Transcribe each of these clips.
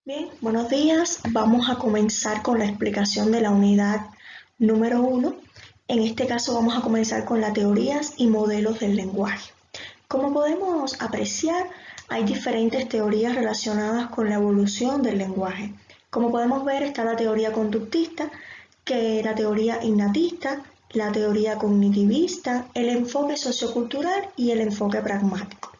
Bien, buenos días. Vamos a comenzar con la explicación de la unidad número 1. En este caso vamos a comenzar con las teorías y modelos del lenguaje. Como podemos apreciar, hay diferentes teorías relacionadas con la evolución del lenguaje. Como podemos ver, está la teoría conductista, que la teoría innatista, la teoría cognitivista, el enfoque sociocultural y el enfoque pragmático.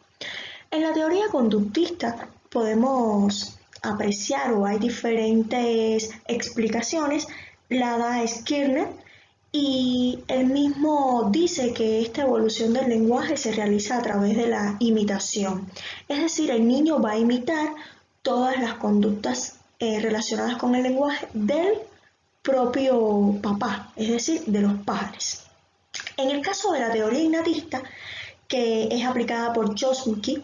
En la teoría conductista podemos apreciar o hay diferentes explicaciones, la da Skinner y él mismo dice que esta evolución del lenguaje se realiza a través de la imitación. Es decir, el niño va a imitar todas las conductas relacionadas con el lenguaje del propio papá, es decir, de los padres. En el caso de la teoría innatista, que es aplicada por Chomsky,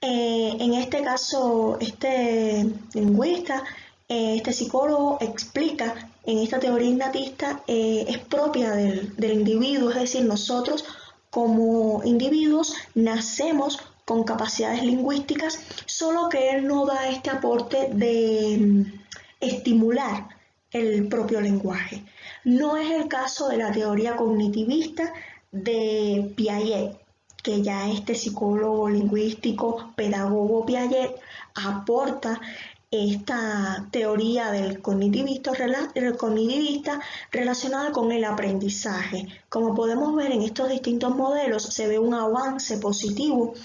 en este caso, este lingüista, este psicólogo explica en esta teoría innatista es propia del individuo, es decir, nosotros como individuos nacemos con capacidades lingüísticas, solo que él no da este aporte de estimular el propio lenguaje. No es el caso de la teoría cognitivista de Piaget, que ya este psicólogo lingüístico, pedagogo Piaget, aporta esta teoría del cognitivista relacionada con el aprendizaje. Como podemos ver en estos distintos modelos, se ve un avance positivo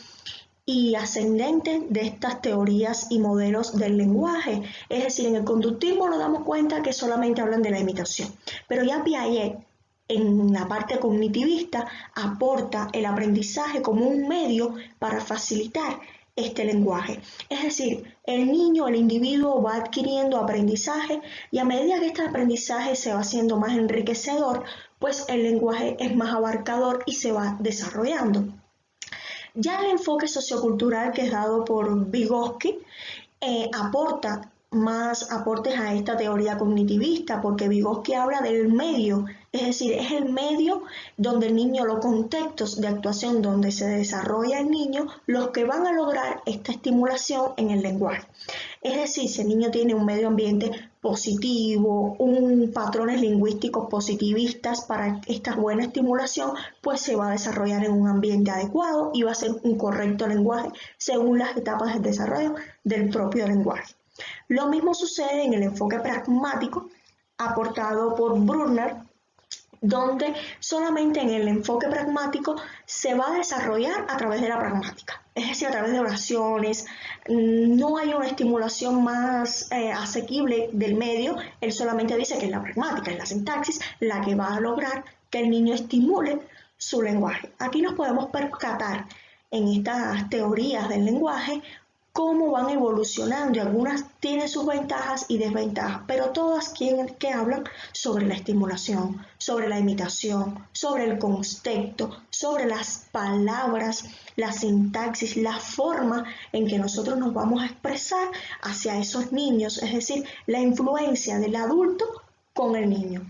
y ascendente de estas teorías y modelos del lenguaje. Es decir, en el conductismo nos damos cuenta que solamente hablan de la imitación, pero ya Piaget en la parte cognitivista aporta el aprendizaje como un medio para facilitar este lenguaje. Es decir, el niño, el individuo va adquiriendo aprendizaje y a medida que este aprendizaje se va haciendo más enriquecedor, pues el lenguaje es más abarcador y se va desarrollando. Ya el enfoque sociocultural que es dado por Vygotsky aporta más aportes a esta teoría cognitivista, porque Vygotsky habla del medio, es decir, es el medio donde el niño, los contextos de actuación donde se desarrolla el niño, los que van a lograr esta estimulación en el lenguaje. Es decir, si el niño tiene un medio ambiente positivo, patrones lingüísticos positivistas para esta buena estimulación, pues se va a desarrollar en un ambiente adecuado y va a ser un correcto lenguaje según las etapas del desarrollo del propio lenguaje. Lo mismo sucede en el enfoque pragmático aportado por Brunner, donde solamente en el enfoque pragmático se va a desarrollar a través de la pragmática, es decir, a través de oraciones. No hay una estimulación más asequible del medio, él solamente dice que es la pragmática, es la sintaxis, la que va a lograr que el niño estimule su lenguaje. Aquí nos podemos percatar en estas teorías del lenguaje cómo van evolucionando y algunas tienen sus ventajas y desventajas, pero todas que hablan sobre la estimulación, sobre la imitación, sobre el contexto, sobre las palabras, la sintaxis, la forma en que nosotros nos vamos a expresar hacia esos niños, es decir, la influencia del adulto con el niño.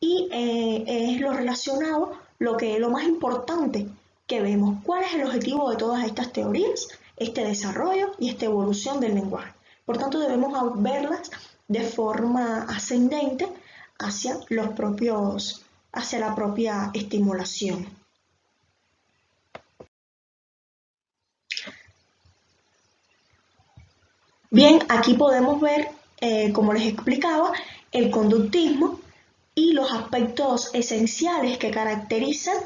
Y es lo relacionado, lo más importante que vemos. ¿Cuál es el objetivo de todas estas teorías? Este desarrollo y esta evolución del lenguaje. Por tanto, debemos verlas de forma ascendente hacia la propia estimulación. Bien, aquí podemos ver, como les explicaba, el conductismo y los aspectos esenciales que caracterizan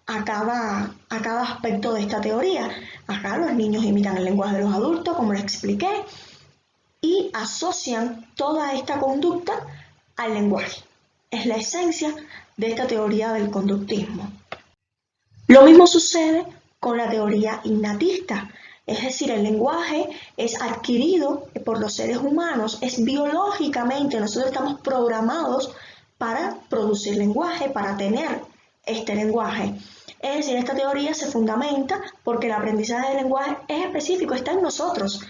a cada aspecto de esta teoría. Acá los niños imitan el lenguaje de los adultos, como les expliqué, y asocian toda esta conducta al lenguaje. Es la esencia de esta teoría del conductismo. Lo mismo sucede con la teoría innatista, es decir, el lenguaje es adquirido por los seres humanos, es biológicamente, nosotros estamos programados para producir lenguaje, para tener este lenguaje. Es decir, esta teoría se fundamenta porque el aprendizaje del lenguaje es específico, está en nosotros.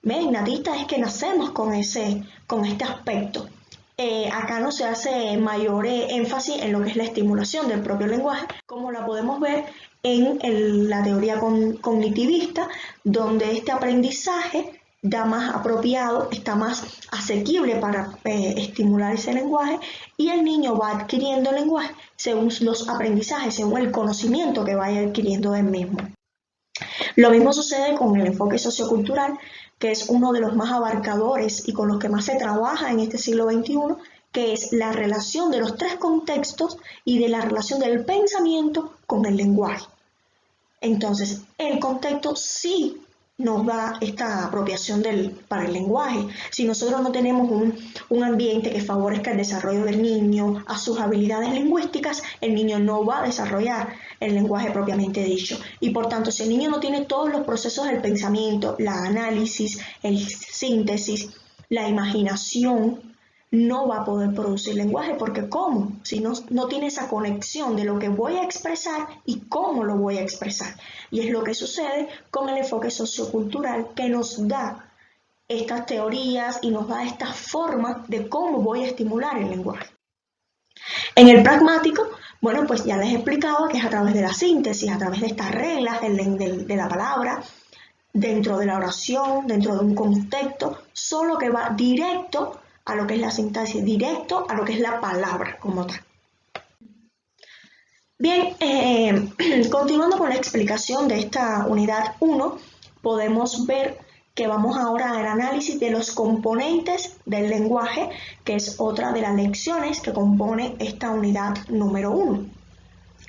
Innatista es que nacemos con este aspecto. Acá no se hace mayor énfasis en lo que es la estimulación del propio lenguaje, como la podemos ver en la teoría cognitivista, donde este aprendizaje da más apropiado, está más asequible para estimular ese lenguaje, y el niño va adquiriendo el lenguaje según los aprendizajes, según el conocimiento que vaya adquiriendo del mismo. Lo mismo sucede con el enfoque sociocultural, que es uno de los más abarcadores y con los que más se trabaja en este siglo XXI, que es la relación de los tres contextos y de la relación del pensamiento con el lenguaje. Entonces, el contexto sí nos da esta apropiación para el lenguaje. Si nosotros no tenemos un ambiente que favorezca el desarrollo del niño a sus habilidades lingüísticas, el niño no va a desarrollar el lenguaje propiamente dicho. Y por tanto, si el niño no tiene todos los procesos del pensamiento, la análisis, el síntesis, la imaginación, no va a poder producir lenguaje, porque ¿cómo? Si no tiene esa conexión de lo que voy a expresar y cómo lo voy a expresar. Y es lo que sucede con el enfoque sociocultural, que nos da estas teorías y nos da esta forma de cómo voy a estimular el lenguaje. En el pragmático, bueno, pues ya les he explicado que es a través de la síntesis, a través de estas reglas de la palabra, dentro de la oración, dentro de un contexto, solo que va directo a lo que es la sintaxis, directo a lo que es la palabra como tal. Bien, continuando con la explicación de esta unidad 1, podemos ver que vamos ahora al análisis de los componentes del lenguaje, que es otra de las lecciones que compone esta unidad número 1.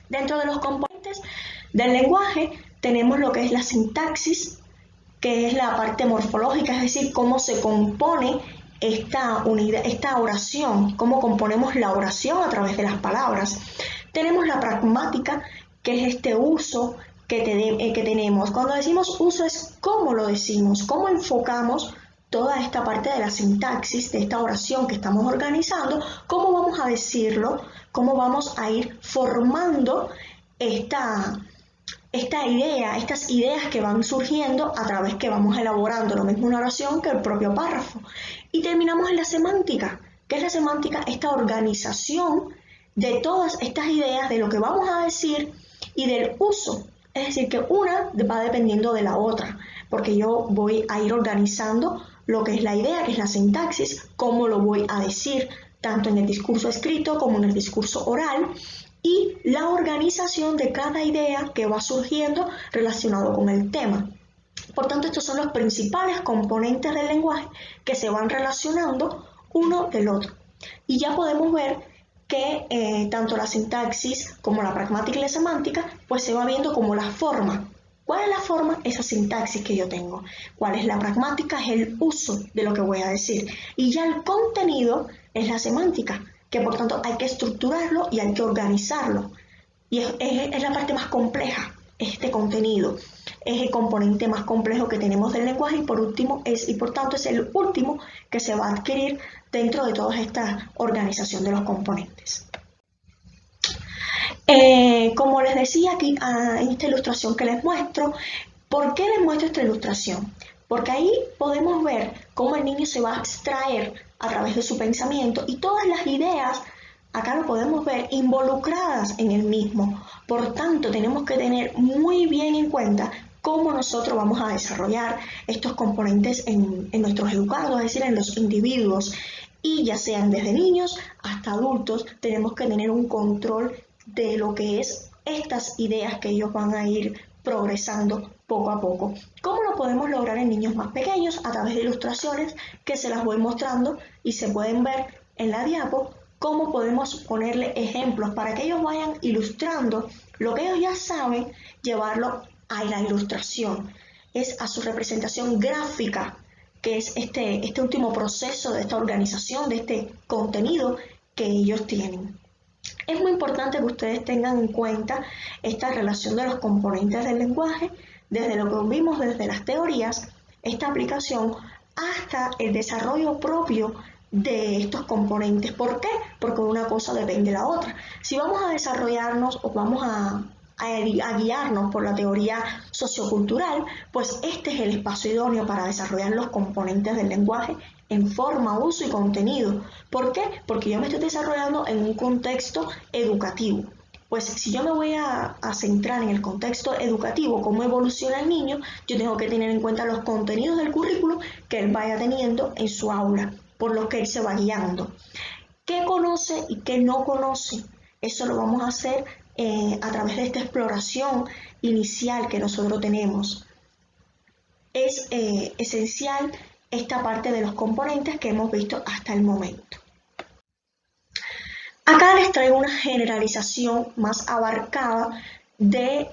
Dentro de los componentes del lenguaje tenemos lo que es la sintaxis, que es la parte morfológica, es decir, cómo se compone esta oración, cómo componemos la oración a través de las palabras. Tenemos la pragmática, que es este uso que tenemos. Cuando decimos uso es cómo lo decimos, cómo enfocamos toda esta parte de la sintaxis, de esta oración que estamos organizando, cómo vamos a decirlo, cómo vamos a ir formando estas ideas que van surgiendo a través que vamos elaborando, lo mismo una oración que el propio párrafo. Y terminamos en la semántica. ¿Qué es la semántica? Esta organización de todas estas ideas, de lo que vamos a decir y del uso. Es decir, que una va dependiendo de la otra, porque yo voy a ir organizando lo que es la idea, que es la sintaxis, cómo lo voy a decir, tanto en el discurso escrito como en el discurso oral, y la organización de cada idea que va surgiendo relacionado con el tema. Por tanto, estos son los principales componentes del lenguaje que se van relacionando uno del otro. Y ya podemos ver que tanto la sintaxis como la pragmática y la semántica, pues se va viendo como la forma. ¿Cuál es la forma? Esa sintaxis que yo tengo. ¿Cuál es la pragmática? Es el uso de lo que voy a decir. Y ya el contenido es la semántica, que por tanto hay que estructurarlo y hay que organizarlo. Y es la parte más compleja, este contenido. Es el componente más complejo que tenemos del lenguaje y por tanto es el último que se va a adquirir dentro de toda esta organización de los componentes. Como les decía aquí en esta ilustración que les muestro, ¿por qué les muestro esta ilustración? Porque ahí podemos ver cómo el niño se va a extraer a través de su pensamiento y todas las ideas, acá lo podemos ver, involucradas en el mismo. Por tanto, tenemos que tener muy bien en cuenta cómo nosotros vamos a desarrollar estos componentes en nuestros educandos, es decir, en los individuos. Y ya sean desde niños hasta adultos, tenemos que tener un control de lo que es estas ideas que ellos van a ir progresando poco a poco. ¿Cómo lo podemos lograr en niños más pequeños? A través de ilustraciones que se las voy mostrando y se pueden ver en la diapo cómo podemos ponerle ejemplos para que ellos vayan ilustrando lo que ellos ya saben, llevarlo a la ilustración, es a su representación gráfica, que es este último proceso de esta organización, de este contenido que ellos tienen. Es muy importante que ustedes tengan en cuenta esta relación de los componentes del lenguaje, desde lo que vimos desde las teorías, esta aplicación, hasta el desarrollo propio de estos componentes. ¿Por qué? Porque una cosa depende de la otra. Si vamos a desarrollarnos o vamos a guiarnos por la teoría sociocultural, pues este es el espacio idóneo para desarrollar los componentes del lenguaje en forma, uso y contenido. ¿Por qué? Porque yo me estoy desarrollando en un contexto educativo. Pues si yo me voy a centrar en el contexto educativo, cómo evoluciona el niño, yo tengo que tener en cuenta los contenidos del currículo que él vaya teniendo en su aula, por los que él se va guiando. ¿Qué conoce y qué no conoce? Eso lo vamos a hacer a través de esta exploración inicial que nosotros tenemos. Es esencial esta parte de los componentes que hemos visto hasta el momento. Acá les traigo una generalización más abarcada de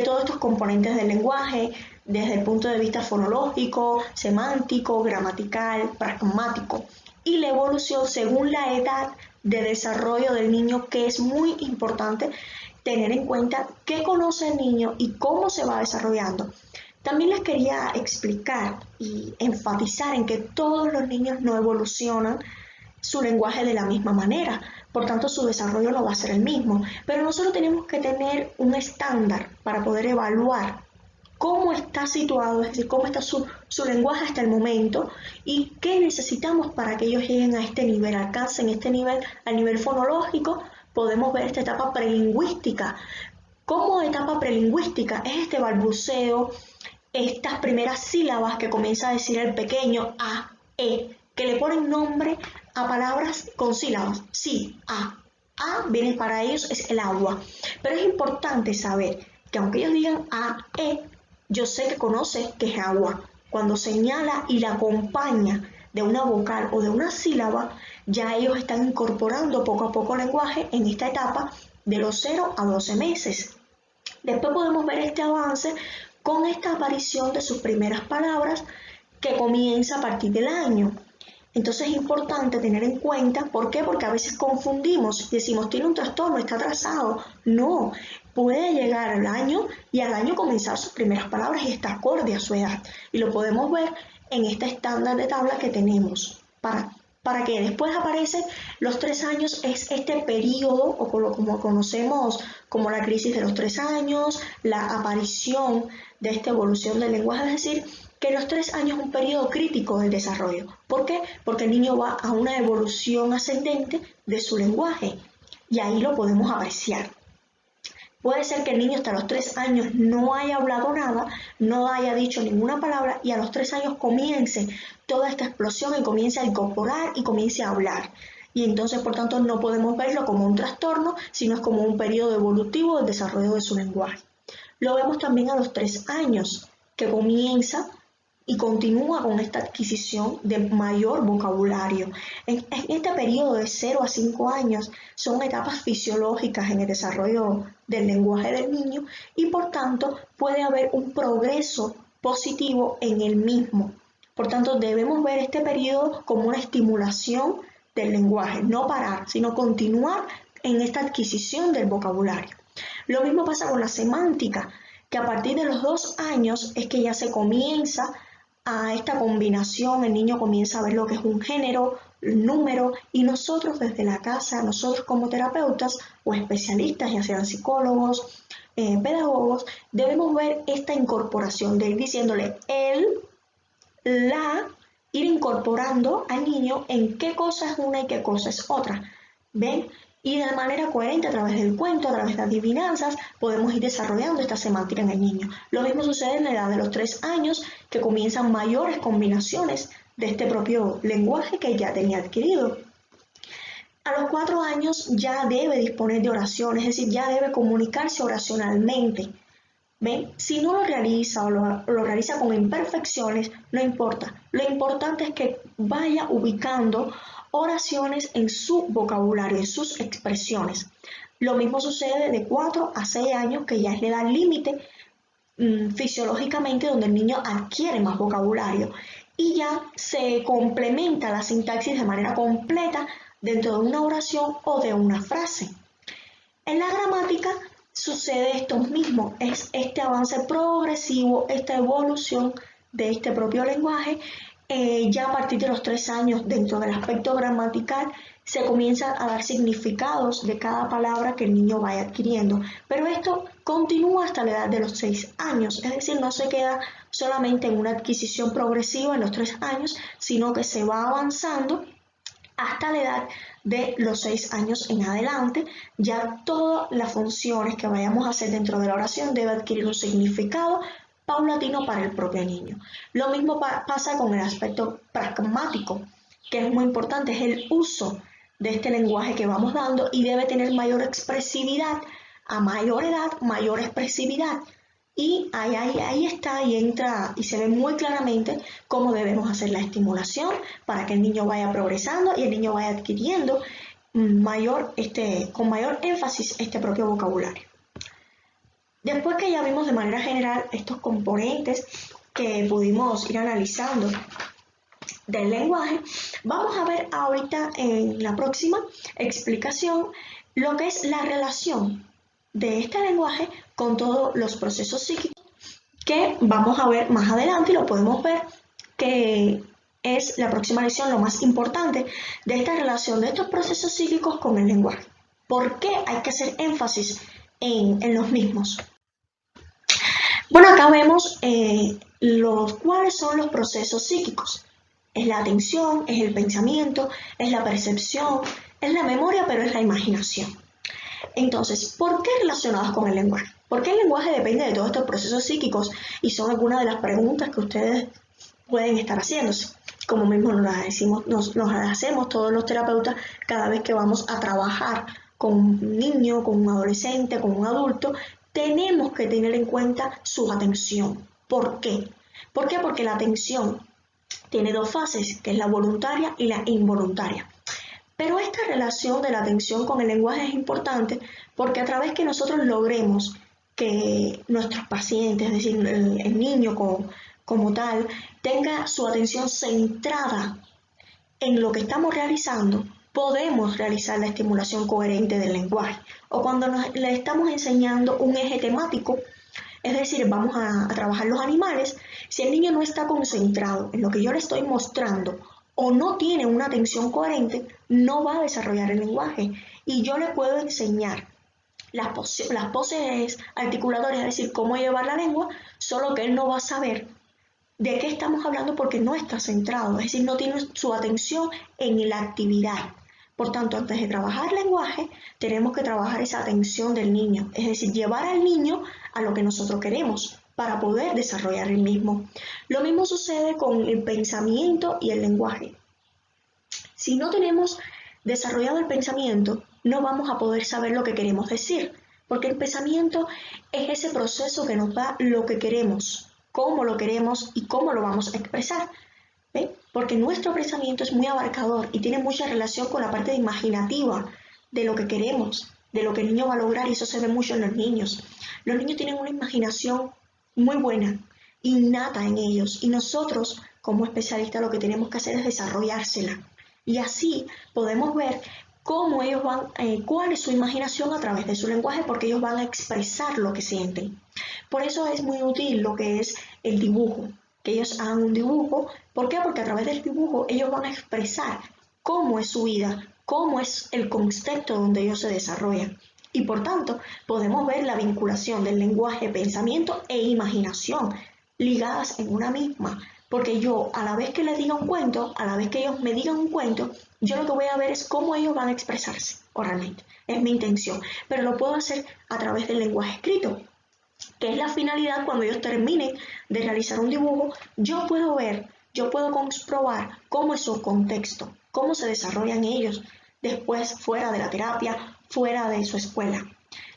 todos estos componentes del lenguaje, desde el punto de vista fonológico, semántico, gramatical, pragmático, y la evolución según la edad de desarrollo del niño, que es muy importante tener en cuenta qué conoce el niño y cómo se va desarrollando. También les quería explicar y enfatizar en que todos los niños no evolucionan su lenguaje de la misma manera, por tanto su desarrollo no va a ser el mismo, pero nosotros tenemos que tener un estándar para poder evaluar cómo está situado, es decir, cómo está su lenguaje hasta el momento y qué necesitamos para que ellos lleguen a este nivel, alcancen este nivel, al nivel fonológico. Podemos ver esta etapa prelingüística. Como etapa prelingüística es este balbuceo, estas primeras sílabas que comienza a decir el pequeño, a, e, que le ponen nombre a palabras con sílabas, sí, a. A viene para ellos, es el agua. Pero es importante saber que aunque ellos digan a, e, yo sé que conoce que es agua. Cuando señala y la acompaña de una vocal o de una sílaba, ya ellos están incorporando poco a poco lenguaje en esta etapa de los 0 a 12 meses. Después podemos ver este avance con esta aparición de sus primeras palabras que comienza a partir del año. Entonces es importante tener en cuenta, ¿por qué? Porque a veces confundimos y decimos, tiene un trastorno, está atrasado. No, puede llegar al año y al año comenzar sus primeras palabras y está acorde a su edad. Y lo podemos ver en este estándar de tabla que tenemos. Para que después aparecen los 3 años, es este periodo, o como conocemos como la crisis de los 3 años, la aparición de esta evolución del lenguaje, es decir, que los 3 años es un periodo crítico del desarrollo. ¿Por qué? Porque el niño va a una evolución ascendente de su lenguaje y ahí lo podemos apreciar. Puede ser que el niño hasta los 3 años no haya hablado nada, no haya dicho ninguna palabra y a los 3 años comience toda esta explosión y comience a incorporar y comience a hablar. Y entonces, por tanto, no podemos verlo como un trastorno, sino es como un periodo evolutivo del desarrollo de su lenguaje. Lo vemos también a los 3 años, que comienza y continúa con esta adquisición de mayor vocabulario. En este periodo de 0 a 5 años son etapas fisiológicas en el desarrollo del lenguaje del niño y por tanto puede haber un progreso positivo en el mismo. Por tanto, debemos ver este periodo como una estimulación del lenguaje, no parar, sino continuar en esta adquisición del vocabulario. Lo mismo pasa con la semántica, que a partir de los 2 años es que ya se comienza a esta combinación, el niño comienza a ver lo que es un género, el número, y nosotros desde la casa, nosotros como terapeutas o especialistas, ya sean psicólogos, pedagogos, debemos ver esta incorporación de ir diciéndole el, la, ir incorporando al niño en qué cosa es una y qué cosa es otra. ¿Ven? Y de manera coherente, a través del cuento, a través de adivinanzas, podemos ir desarrollando esta semántica en el niño. Lo mismo sucede en la edad de los 3 años, que comienzan mayores combinaciones de este propio lenguaje que ya tenía adquirido. A los 4 años ya debe disponer de oración, es decir, ya debe comunicarse oracionalmente. ¿Ven? Si no lo realiza o lo realiza con imperfecciones, no importa. Lo importante es que vaya ubicando oraciones en su vocabulario, en sus expresiones. Lo mismo sucede de 4 a 6 años, que ya es la edad límite fisiológicamente donde el niño adquiere más vocabulario y ya se complementa la sintaxis de manera completa dentro de una oración o de una frase. En la gramática sucede esto mismo, es este avance progresivo, esta evolución de este propio lenguaje. Ya a partir de los 3 años, dentro del aspecto gramatical, se comienzan a dar significados de cada palabra que el niño vaya adquiriendo. Pero esto continúa hasta la edad de los 6 años, es decir, no se queda solamente en una adquisición progresiva en los 3 años, sino que se va avanzando hasta la edad de los 6 años en adelante. Ya todas las funciones que vayamos a hacer dentro de la oración debe adquirir un significado paulatino para el propio niño. Lo mismo pasa con el aspecto pragmático, que es muy importante, es el uso de este lenguaje que vamos dando y debe tener mayor expresividad. A mayor edad, mayor expresividad. Y ahí está y entra y se ve muy claramente cómo debemos hacer la estimulación para que el niño vaya progresando y el niño vaya adquiriendo con mayor énfasis este propio vocabulario. Después que ya vimos de manera general estos componentes que pudimos ir analizando del lenguaje, vamos a ver ahorita en la próxima explicación lo que es la relación de este lenguaje con todos los procesos psíquicos que vamos a ver más adelante y lo podemos ver que es la próxima lección lo más importante de esta relación de estos procesos psíquicos con el lenguaje. ¿Por qué hay que hacer énfasis en los mismos? Bueno, acá vemos cuáles son los procesos psíquicos. Es la atención, es el pensamiento, es la percepción, es la memoria, pero es la imaginación. Entonces, ¿por qué relacionados con el lenguaje? Porque el lenguaje depende de todos estos procesos psíquicos y son algunas de las preguntas que ustedes pueden estar haciéndose. Como mismo nos las hacemos todos los terapeutas cada vez que vamos a trabajar con un niño, con un adolescente, con un adulto, tenemos que tener en cuenta su atención. ¿Por qué? ¿Por qué? Porque la atención tiene dos fases, que es la voluntaria y la involuntaria. Pero esta relación de la atención con el lenguaje es importante porque a través que nosotros logremos que nuestros pacientes, es decir, el niño como tal, tenga su atención centrada en lo que estamos realizando, podemos realizar la estimulación coherente del lenguaje. O cuando le estamos enseñando un eje temático, es decir, vamos a trabajar los animales, si el niño no está concentrado en lo que yo le estoy mostrando o no tiene una atención coherente, no va a desarrollar el lenguaje. Y yo le puedo enseñar las poses articulatorias, es decir, cómo llevar la lengua, solo que él no va a saber de qué estamos hablando porque no está centrado, es decir, no tiene su atención en la actividad. Por tanto, antes de trabajar lenguaje, tenemos que trabajar esa atención del niño, es decir, llevar al niño a lo que nosotros queremos para poder desarrollar el mismo. Lo mismo sucede con el pensamiento y el lenguaje. Si no tenemos desarrollado el pensamiento, no vamos a poder saber lo que queremos decir, porque el pensamiento es ese proceso que nos da lo que queremos, cómo lo queremos y cómo lo vamos a expresar. ¿Ven? Porque nuestro pensamiento es muy abarcador y tiene mucha relación con la parte imaginativa de lo que queremos, de lo que el niño va a lograr, y eso se ve mucho en los niños. Los niños tienen una imaginación muy buena, innata en ellos, y nosotros como especialistas lo que tenemos que hacer es desarrollársela. Y así podemos ver cómo ellos cuál es su imaginación a través de su lenguaje, porque ellos van a expresar lo que sienten. Por eso es muy útil lo que es el dibujo, que ellos hagan un dibujo. ¿Por qué? Porque a través del dibujo ellos van a expresar cómo es su vida, cómo es el contexto donde ellos se desarrollan. Y por tanto, podemos ver la vinculación del lenguaje, pensamiento e imaginación ligadas en una misma. Porque yo, a la vez que les diga un cuento, a la vez que ellos me digan un cuento, yo lo que voy a ver es cómo ellos van a expresarse oralmente. Es mi intención. Pero lo puedo hacer a través del lenguaje escrito, que es la finalidad. Cuando ellos terminen de realizar un dibujo, yo puedo ver, yo puedo comprobar cómo es su contexto, cómo se desarrollan ellos después fuera de la terapia, fuera de su escuela.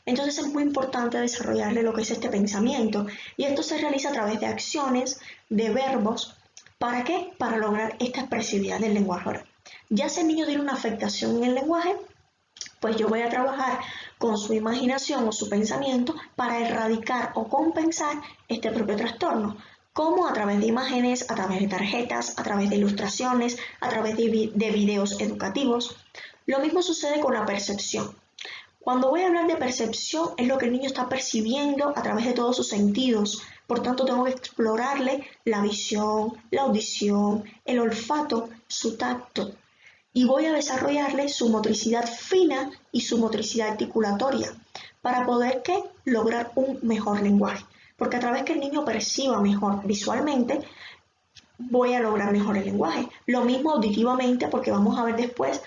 Entonces es muy importante desarrollarle lo que es este pensamiento, y esto se realiza a través de acciones, de verbos. ¿Para qué? Para lograr esta expresividad del lenguaje oral. Ya si el niño tiene una afectación en el lenguaje, pues yo voy a trabajar con su imaginación o su pensamiento para erradicar o compensar este propio trastorno, como a través de imágenes, a través de tarjetas, a través de ilustraciones, a través de videos educativos. Lo mismo sucede con la percepción. Cuando voy a hablar de percepción, es lo que el niño está percibiendo a través de todos sus sentidos. Por tanto, tengo que explorarle la visión, la audición, el olfato, su tacto. Y voy a desarrollarle su motricidad fina y su motricidad articulatoria para poder lograr un mejor lenguaje. Porque a través que el niño perciba mejor visualmente, voy a lograr mejor el lenguaje. Lo mismo auditivamente, porque vamos a ver después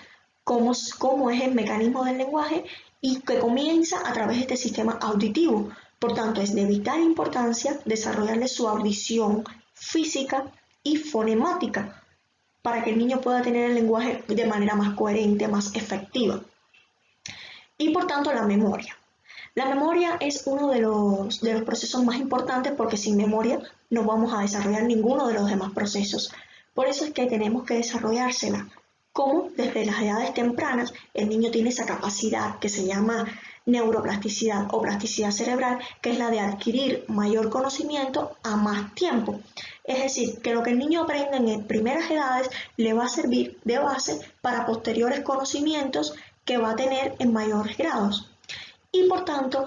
cómo es el mecanismo del lenguaje y que comienza a través de este sistema auditivo. Por tanto, es de vital importancia desarrollarle su audición física y fonemática para que el niño pueda tener el lenguaje de manera más coherente, más efectiva. Y por tanto, la memoria. La memoria es uno de los procesos más importantes porque sin memoria no vamos a desarrollar ninguno de los demás procesos. Por eso es que tenemos que desarrollársela. Como desde las edades tempranas el niño tiene esa capacidad que se llama neuroplasticidad o plasticidad cerebral, que es la de adquirir mayor conocimiento a más tiempo. Es decir, que lo que el niño aprende en primeras edades le va a servir de base para posteriores conocimientos que va a tener en mayores grados. Y por tanto,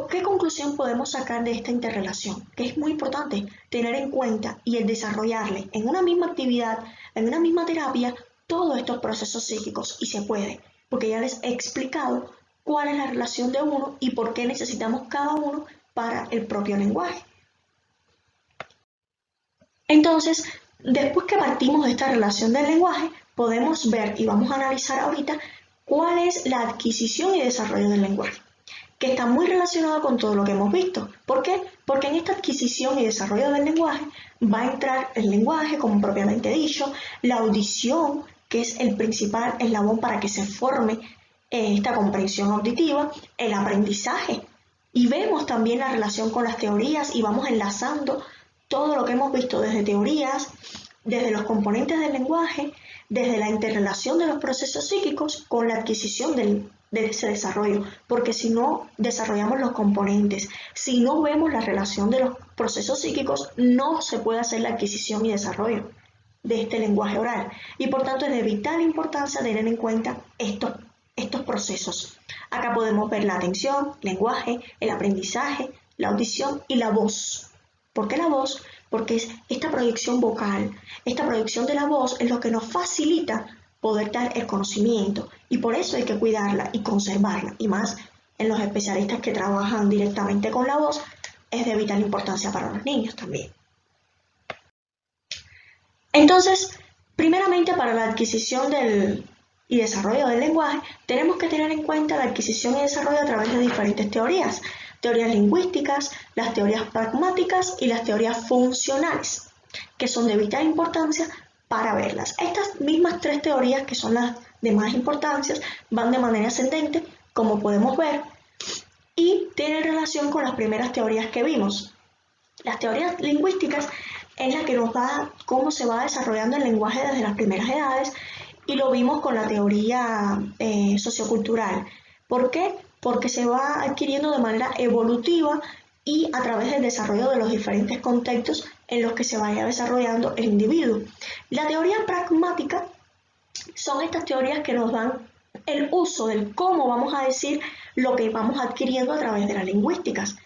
¿qué conclusión podemos sacar de esta interrelación? Que es muy importante tener en cuenta y el desarrollarle en una misma actividad, en una misma terapia, todos estos procesos psíquicos. Y se puede, porque ya les he explicado cuál es la relación de uno y por qué necesitamos cada uno para el propio lenguaje. Entonces, después que partimos de esta relación del lenguaje, podemos ver y vamos a analizar ahorita cuál es la adquisición y desarrollo del lenguaje, que está muy relacionado con todo lo que hemos visto. ¿Por qué? Porque en esta adquisición y desarrollo del lenguaje va a entrar el lenguaje, como propiamente dicho, la audición, que es el principal eslabón para que se forme esta comprensión auditiva, el aprendizaje. Y vemos también la relación con las teorías y vamos enlazando todo lo que hemos visto desde teorías, desde los componentes del lenguaje, desde la interrelación de los procesos psíquicos con la adquisición de ese desarrollo, porque si no desarrollamos los componentes, si no vemos la relación de los procesos psíquicos, no se puede hacer la adquisición y desarrollo de este lenguaje oral. Y por tanto es de vital importancia tener en cuenta estos procesos. Acá podemos ver la atención, lenguaje, el aprendizaje, la audición y la voz. ¿Por qué la voz? Porque es esta proyección vocal, esta proyección de la voz es lo que nos facilita poder dar el conocimiento y por eso hay que cuidarla y conservarla, y más en los especialistas que trabajan directamente con la voz, es de vital importancia para los niños también. Entonces, primeramente para la adquisición y desarrollo del lenguaje, tenemos que tener en cuenta la adquisición y desarrollo a través de diferentes teorías lingüísticas, las teorías pragmáticas y las teorías funcionales, que son de vital importancia para verlas. Estas mismas tres teorías, que son las de más importancia, van de manera ascendente, como podemos ver, y tienen relación con las primeras teorías que vimos. Las teorías lingüísticas es la que nos da cómo se va desarrollando el lenguaje desde las primeras edades, y lo vimos con la teoría sociocultural. ¿Por qué? Porque se va adquiriendo de manera evolutiva y a través del desarrollo de los diferentes contextos en los que se vaya desarrollando el individuo. La teoría pragmática son estas teorías que nos dan el uso del cómo vamos a decir lo que vamos adquiriendo a través de las lingüísticas.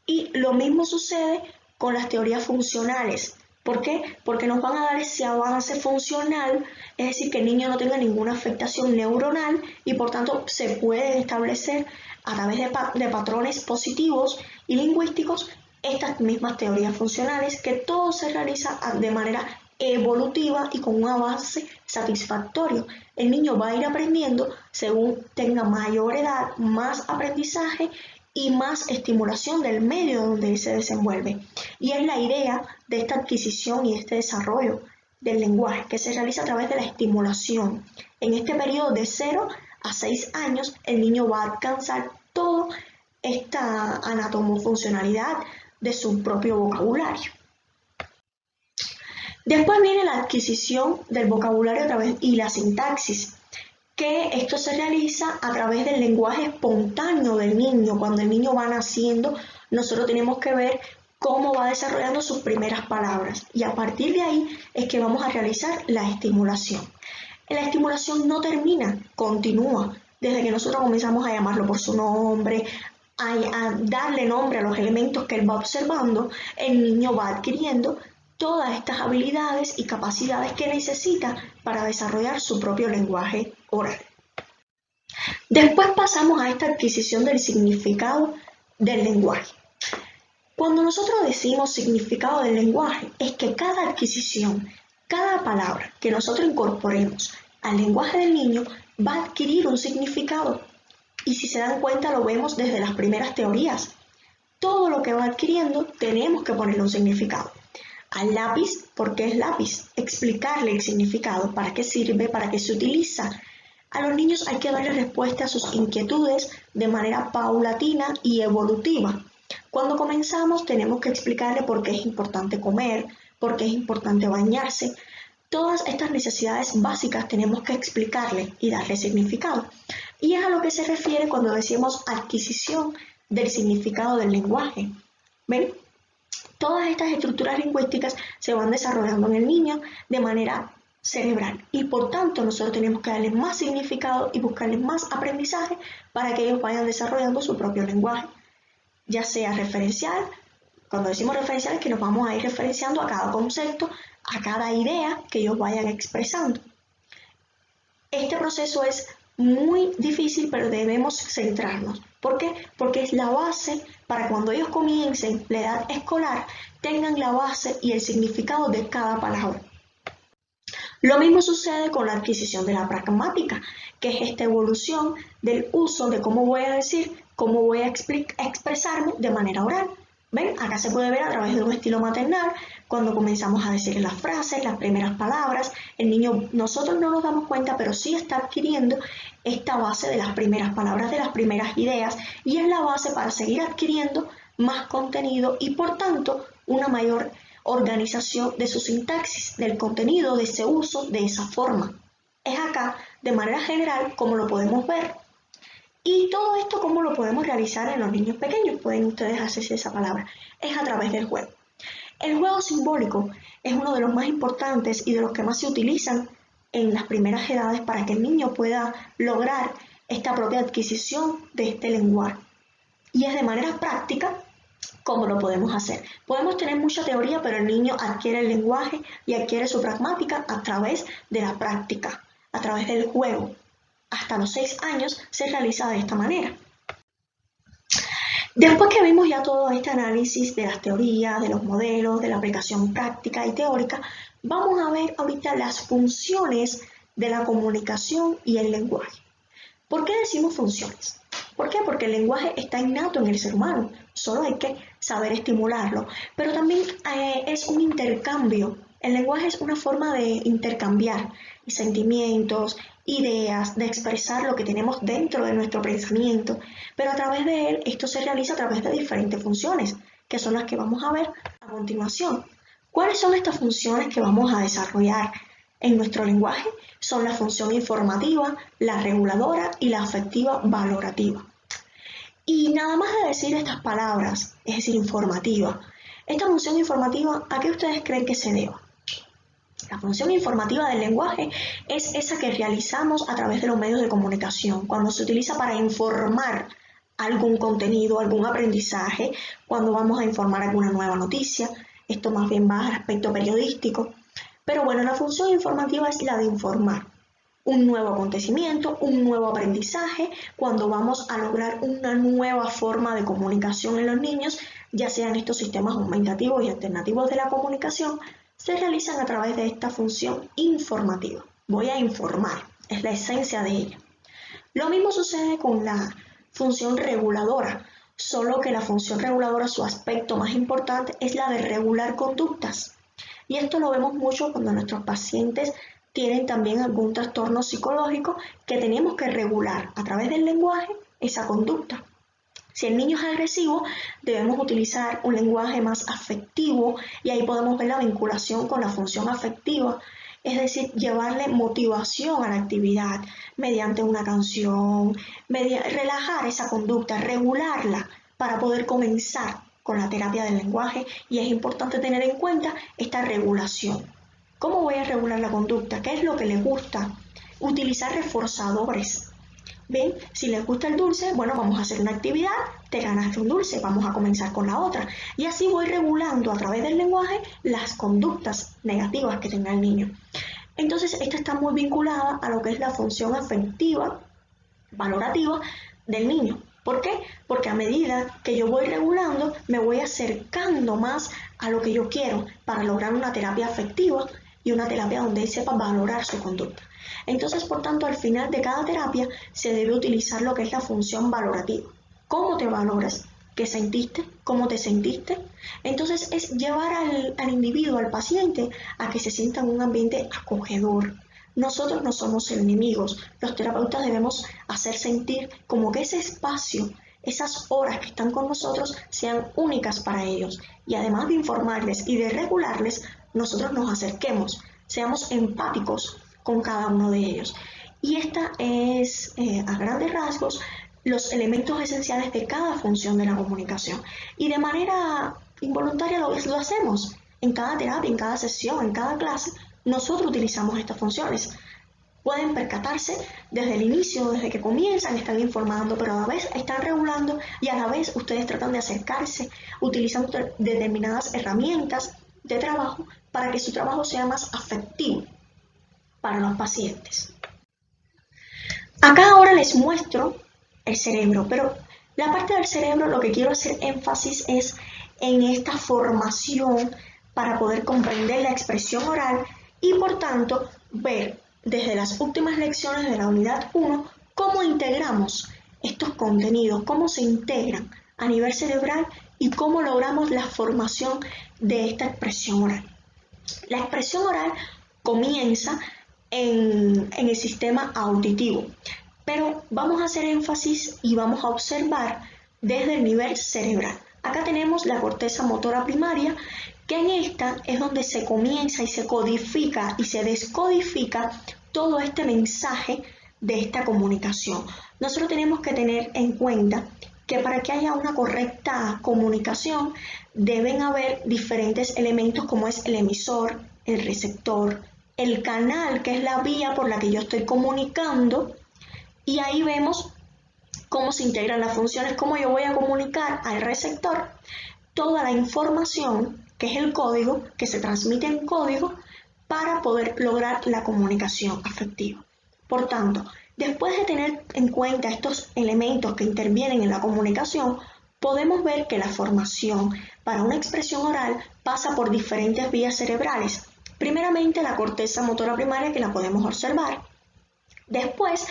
Y lo mismo sucede con las teorías funcionales. ¿Por qué? Porque nos van a dar ese avance funcional, es decir, que el niño no tenga ninguna afectación neuronal y por tanto se pueden establecer a través de patrones positivos y lingüísticos estas mismas teorías funcionales, que todo se realiza de manera evolutiva y con un avance satisfactorio. El niño va a ir aprendiendo según tenga mayor edad, más aprendizaje y más estimulación del medio donde se desenvuelve. Y es la idea de esta adquisición y este desarrollo del lenguaje que se realiza a través de la estimulación. En este periodo de 0 a 6 años, el niño va a alcanzar toda esta anatomofuncionalidad de su propio vocabulario. Después viene la adquisición del vocabulario a través y la sintaxis, que esto se realiza a través del lenguaje espontáneo del niño. Cuando el niño va naciendo, nosotros tenemos que ver cómo va desarrollando sus primeras palabras y a partir de ahí es que vamos a realizar la estimulación. La estimulación no termina, continúa. Desde que nosotros comenzamos a llamarlo por su nombre, a darle nombre a los elementos que él va observando, el niño va adquiriendo todas estas habilidades y capacidades que necesita para desarrollar su propio lenguaje oral. Después pasamos a esta adquisición del significado del lenguaje. Cuando nosotros decimos significado del lenguaje, es que cada adquisición, cada palabra que nosotros incorporemos al lenguaje del niño va a adquirir un significado. Y si se dan cuenta, lo vemos desde las primeras teorías. Todo lo que va adquiriendo tenemos que ponerle un significado. Al lápiz, ¿por qué es lápiz? Explicarle el significado, para qué sirve, para qué se utiliza. A los niños hay que darle respuesta a sus inquietudes de manera paulatina y evolutiva. Cuando comenzamos tenemos que explicarle por qué es importante comer, por qué es importante bañarse. Todas estas necesidades básicas tenemos que explicarle y darle significado. Y es a lo que se refiere cuando decimos adquisición del significado del lenguaje. ¿Ven? Todas estas estructuras lingüísticas se van desarrollando en el niño de manera cerebral y por tanto nosotros tenemos que darles más significado y buscarles más aprendizaje para que ellos vayan desarrollando su propio lenguaje, ya sea referencial. Cuando decimos referencial es que nos vamos a ir referenciando a cada concepto, a cada idea que ellos vayan expresando. Este proceso es muy difícil, pero debemos centrarnos. ¿Por qué? Porque es la base para cuando ellos comiencen la edad escolar, tengan la base y el significado de cada palabra. Lo mismo sucede con la adquisición de la pragmática, que es esta evolución del uso de cómo voy a decir, cómo voy a expresarme de manera oral. ¿Ven? Acá se puede ver a través de un estilo maternal, cuando comenzamos a decir las frases, las primeras palabras, el niño, nosotros no nos damos cuenta, pero sí está adquiriendo esta base de las primeras palabras, de las primeras ideas, y es la base para seguir adquiriendo más contenido y por tanto una mayor organización de su sintaxis, del contenido, de ese uso, de esa forma. Es acá, de manera general, como lo podemos ver. Y todo esto, ¿cómo lo podemos realizar en los niños pequeños? Pueden ustedes hacerse esa palabra. Es a través del juego. El juego simbólico es uno de los más importantes y de los que más se utilizan en las primeras edades para que el niño pueda lograr esta propia adquisición de este lenguaje. Y es de manera práctica como lo podemos hacer. Podemos tener mucha teoría, pero el niño adquiere el lenguaje y adquiere su pragmática a través de la práctica, a través del juego. Hasta los 6 años se realiza de esta manera. Después que vimos ya todo este análisis de las teorías, de los modelos, de la aplicación práctica y teórica, vamos a ver ahorita las funciones de la comunicación y el lenguaje. ¿Por qué decimos funciones? ¿Por qué? Porque el lenguaje está innato en el ser humano, solo hay que saber estimularlo, pero también es un intercambio. El lenguaje es una forma de intercambiar sentimientos, ideas, de expresar lo que tenemos dentro de nuestro pensamiento, pero a través de él esto se realiza a través de diferentes funciones, que son las que vamos a ver a continuación. ¿Cuáles son estas funciones que vamos a desarrollar en nuestro lenguaje? Son la función informativa, la reguladora y la afectiva valorativa. Y nada más de decir estas palabras, es decir, informativa, esta función informativa, ¿a qué ustedes creen que se deba? La función informativa del lenguaje es esa que realizamos a través de los medios de comunicación, cuando se utiliza para informar algún contenido, algún aprendizaje, cuando vamos a informar alguna nueva noticia. Esto más bien va al aspecto periodístico. Pero bueno, la función informativa es la de informar un nuevo acontecimiento, un nuevo aprendizaje, cuando vamos a lograr una nueva forma de comunicación en los niños, ya sean estos sistemas aumentativos y alternativos de la comunicación, se realizan a través de esta función informativa. Voy a informar, es la esencia de ella. Lo mismo sucede con la función reguladora, solo que la función reguladora, su aspecto más importante es la de regular conductas. Y esto lo vemos mucho cuando nuestros pacientes tienen también algún trastorno psicológico que tenemos que regular a través del lenguaje esa conducta. Si el niño es agresivo, debemos utilizar un lenguaje más afectivo y ahí podemos ver la vinculación con la función afectiva, es decir, llevarle motivación a la actividad mediante una canción, relajar esa conducta, regularla para poder comenzar con la terapia del lenguaje y es importante tener en cuenta esta regulación. ¿Cómo voy a regular la conducta? ¿Qué es lo que les gusta? Utilizar reforzadores. ¿Ven? Si les gusta el dulce, bueno, vamos a hacer una actividad, te ganaste un dulce, vamos a comenzar con la otra. Y así voy regulando a través del lenguaje las conductas negativas que tenga el niño. Entonces, esta está muy vinculada a lo que es la función afectiva, valorativa del niño. ¿Por qué? Porque a medida que yo voy regulando, me voy acercando más a lo que yo quiero para lograr una terapia afectiva y una terapia donde él sepa valorar su conducta. Entonces, por tanto, al final de cada terapia se debe utilizar lo que es la función valorativa. ¿Cómo te valoras? ¿Qué sentiste? ¿Cómo te sentiste? Entonces es llevar al individuo, al paciente, a que se sienta en un ambiente acogedor. Nosotros no somos enemigos. Los terapeutas debemos hacer sentir como que ese espacio, esas horas que están con nosotros, sean únicas para ellos. Y además de informarles y de regularles, nosotros nos acerquemos, seamos empáticos con cada uno de ellos. Y esta es, a grandes rasgos, los elementos esenciales de cada función de la comunicación. Y de manera involuntaria lo hacemos. En cada terapia, en cada sesión, en cada clase, nosotros utilizamos estas funciones. Pueden percatarse desde el inicio, desde que comienzan, están informando, pero a la vez están regulando y a la vez ustedes tratan de acercarse utilizando determinadas herramientas de trabajo para que su trabajo sea más afectivo para los pacientes. Acá ahora les muestro el cerebro, pero la parte del cerebro lo que quiero hacer énfasis es en esta formación para poder comprender la expresión oral y por tanto ver desde las últimas lecciones de la unidad 1 cómo integramos estos contenidos, cómo se integran a nivel cerebral y cómo logramos la formación de esta expresión oral. La expresión oral comienza en el sistema auditivo, pero vamos a hacer énfasis y vamos a observar desde el nivel cerebral. Acá tenemos la corteza motora primaria, que en esta es donde se comienza y se codifica y se descodifica todo este mensaje de esta comunicación. Nosotros tenemos que tener en cuenta que para que haya una correcta comunicación deben haber diferentes elementos como es el emisor, el receptor, el canal, que es la vía por la que yo estoy comunicando, y ahí vemos cómo se integran las funciones, cómo yo voy a comunicar al receptor toda la información, que es el código, que se transmite en código, para poder lograr la comunicación afectiva. Por tanto, después de tener en cuenta estos elementos que intervienen en la comunicación, podemos ver que la formación para una expresión oral pasa por diferentes vías cerebrales. Primeramente, la corteza motora primaria, que la podemos observar. Después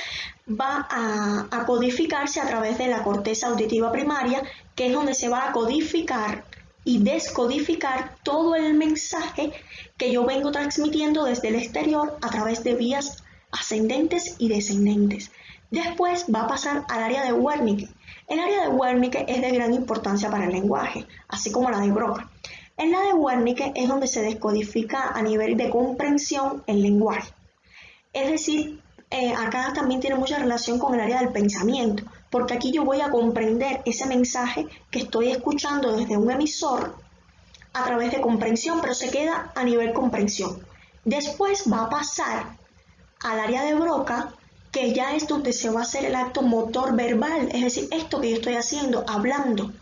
va a codificarse a través de la corteza auditiva primaria, que es donde se va a codificar y descodificar todo el mensaje que yo vengo transmitiendo desde el exterior a través de vías ascendentes y descendentes. Después va a pasar al área de Wernicke. El área de Wernicke es de gran importancia para el lenguaje, así como la de Broca. En la de Wernicke es donde se descodifica a nivel de comprensión el lenguaje. Es decir, acá también tiene mucha relación con el área del pensamiento, porque aquí yo voy a comprender ese mensaje que estoy escuchando desde un emisor a través de comprensión, pero se queda a nivel comprensión. Después va a pasar al área de Broca, que ya es donde se va a hacer el acto motor verbal, es decir, esto que yo estoy haciendo, hablando.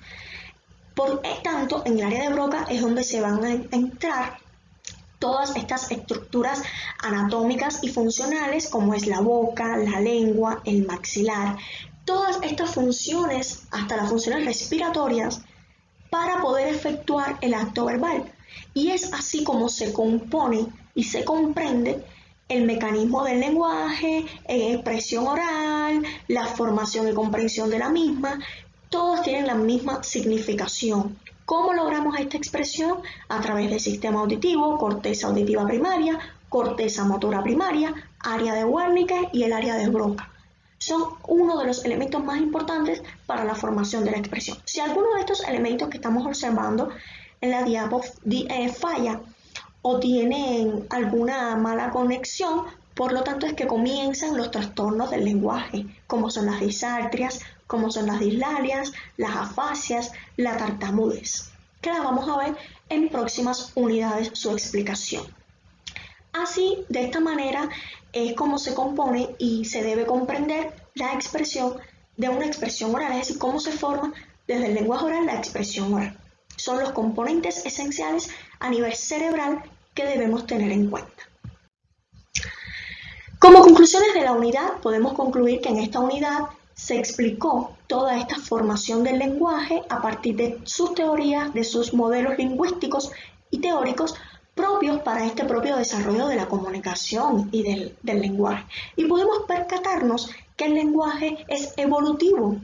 Por tanto, en el área de Broca es donde se van a entrar todas estas estructuras anatómicas y funcionales, como es la boca, la lengua, el maxilar, todas estas funciones, hasta las funciones respiratorias, para poder efectuar el acto verbal. Y es así como se compone y se comprende el mecanismo del lenguaje, expresión oral, la formación y comprensión de la misma. Todos tienen la misma significación. ¿Cómo logramos esta expresión? A través del sistema auditivo, corteza auditiva primaria, corteza motora primaria, área de Wernicke y el área de Broca. Son uno de los elementos más importantes para la formación de la expresión. Si alguno de estos elementos que estamos observando en la diapo falla o tienen alguna mala conexión, por lo tanto es que comienzan los trastornos del lenguaje, como son las disartrias, como son las dislalias, las afasias, la tartamudez, que la vamos a ver en próximas unidades su explicación. Así, de esta manera, es como se compone y se debe comprender la expresión de una expresión oral, es decir, cómo se forma desde el lenguaje oral la expresión oral. Son los componentes esenciales a nivel cerebral que debemos tener en cuenta. Como conclusiones de la unidad, podemos concluir que en esta unidad se explicó toda esta formación del lenguaje a partir de sus teorías, de sus modelos lingüísticos y teóricos propios para este propio desarrollo de la comunicación y del lenguaje. Y pudimos percatarnos que el lenguaje es evolutivo.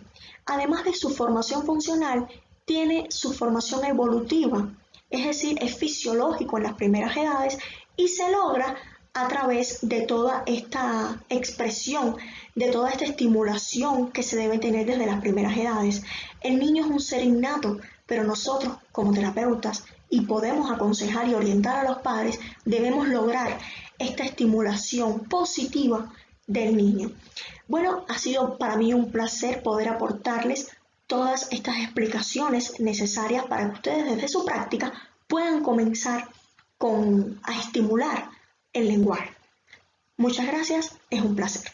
Además de su formación funcional, tiene su formación evolutiva, es decir, es fisiológico en las primeras edades y se logra a través de toda esta expresión, de toda esta estimulación que se debe tener desde las primeras edades. El niño es un ser innato, pero nosotros como terapeutas, y podemos aconsejar y orientar a los padres, debemos lograr esta estimulación positiva del niño. Bueno, ha sido para mí un placer poder aportarles todas estas explicaciones necesarias para que ustedes desde su práctica puedan comenzar a estimular el lenguaje. Muchas gracias, es un placer.